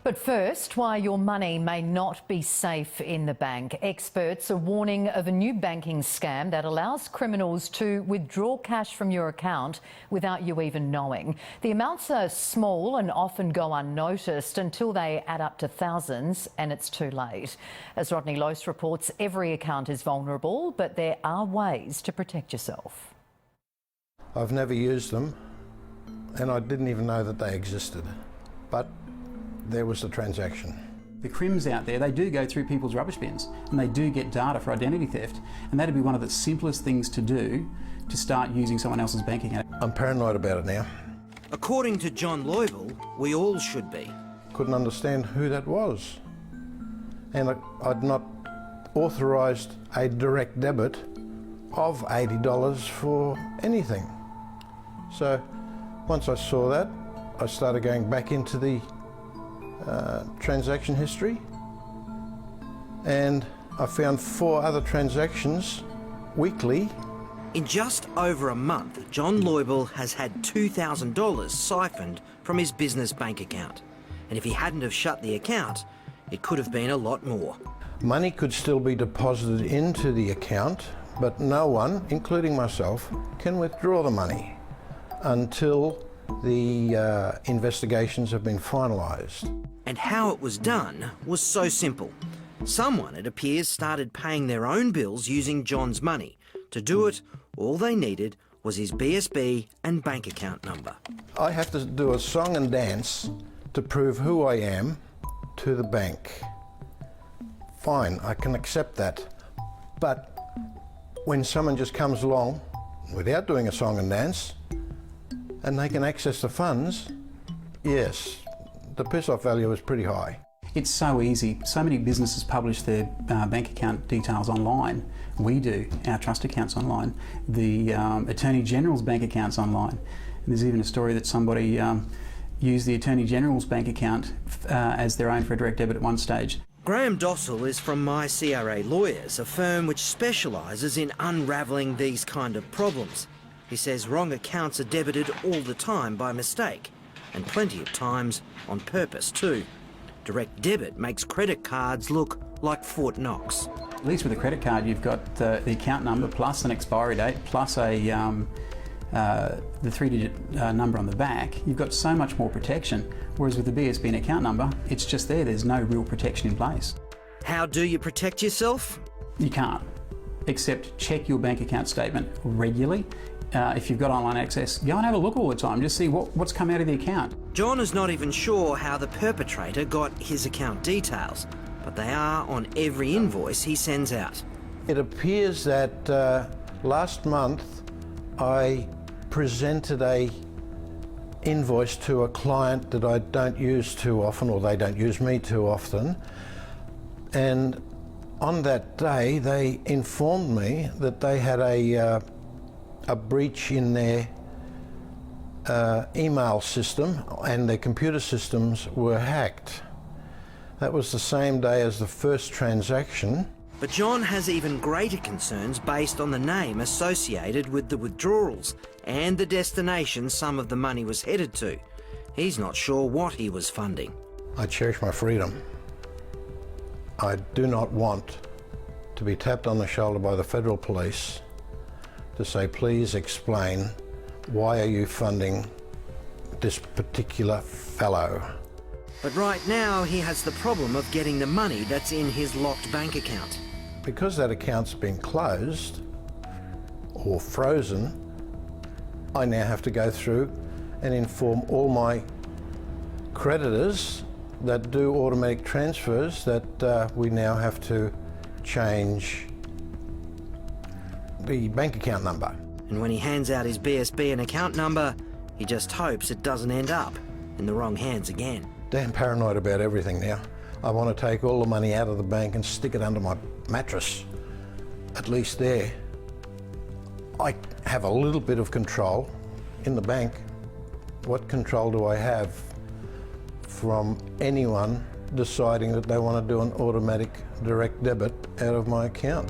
But first, why your money may not be safe in the bank. Experts are warning of a new banking scam that allows criminals to withdraw cash from your account without you even knowing. The amounts are small and often go unnoticed until they add up to thousands and it's too late. As Rodney Lose reports, every account is vulnerable, but there are ways to protect yourself. I've never used them and I didn't even know that they existed. But there was the transaction. The crims out there, they do go through people's rubbish bins and they do get data for identity theft, and that'd be one of the simplest things to do to start using someone else's bank account. I'm paranoid about it now. According to John Loyble, we all should be. Couldn't understand who that was. And I'd not authorised a direct debit of $80 for anything. So once I saw that, I started going back into the transaction history, and I found 4 other transactions weekly. In just over a month, John Loyble has had $2,000 siphoned from his business bank account. And if he hadn't have shut the account, it could have been a lot more. Money could still be deposited into the account, but no one, including myself, can withdraw the money until the investigations have been finalised. And how it was done was so simple. Someone, it appears, started paying their own bills using John's money. To do it, all they needed was his BSB and bank account number. I have to do a song and dance to prove who I am to the bank. Fine, I can accept that. But when someone just comes along without doing a song and dance, and they can access the funds, yes, the piss-off value is pretty high. It's so easy. So many businesses publish their bank account details online. We do, our trust accounts online. The Attorney General's bank accounts online. And there's even a story that somebody used the Attorney General's bank account as their own for a direct debit at one stage. Graham Dossel is from MyCRA Lawyers, a firm which specialises in unravelling these kind of problems. He says wrong accounts are debited all the time by mistake, and plenty of times on purpose too. Direct debit makes credit cards look like Fort Knox. At least with a credit card, you've got the account number plus an expiry date plus the 3-digit number on the back. You've got so much more protection, whereas with the BSB and account number, it's just there. There's no real protection in place. How do you protect yourself? You can't, except check your bank account statement regularly. If you've got online access, go and have a look all the time, just see what's come out of the account. John is not even sure how the perpetrator got his account details, but they are on every invoice he sends out. It appears that last month I presented a invoice to a client that I don't use too often, or they don't use me too often, and on that day they informed me that they had a breach in their email system and their computer systems were hacked. That was the same day as the first transaction. But John has even greater concerns based on the name associated with the withdrawals and the destination some of the money was headed to. He's not sure what he was funding. I cherish my freedom. I do not want to be tapped on the shoulder by the federal police to say, please explain, why are you funding this particular fellow? But right now he has the problem of getting the money that's in his locked bank account. Because that account's been closed or frozen, I now have to go through and inform all my creditors that do automatic transfers that we now have to change the bank account number. And when he hands out his BSB and account number, he just hopes it doesn't end up in the wrong hands again. Damn paranoid about everything now. I want to take all the money out of the bank and stick it under my mattress. At least there, I have a little bit of control in the bank. What control do I have from anyone deciding that they want to do an automatic direct debit out of my account?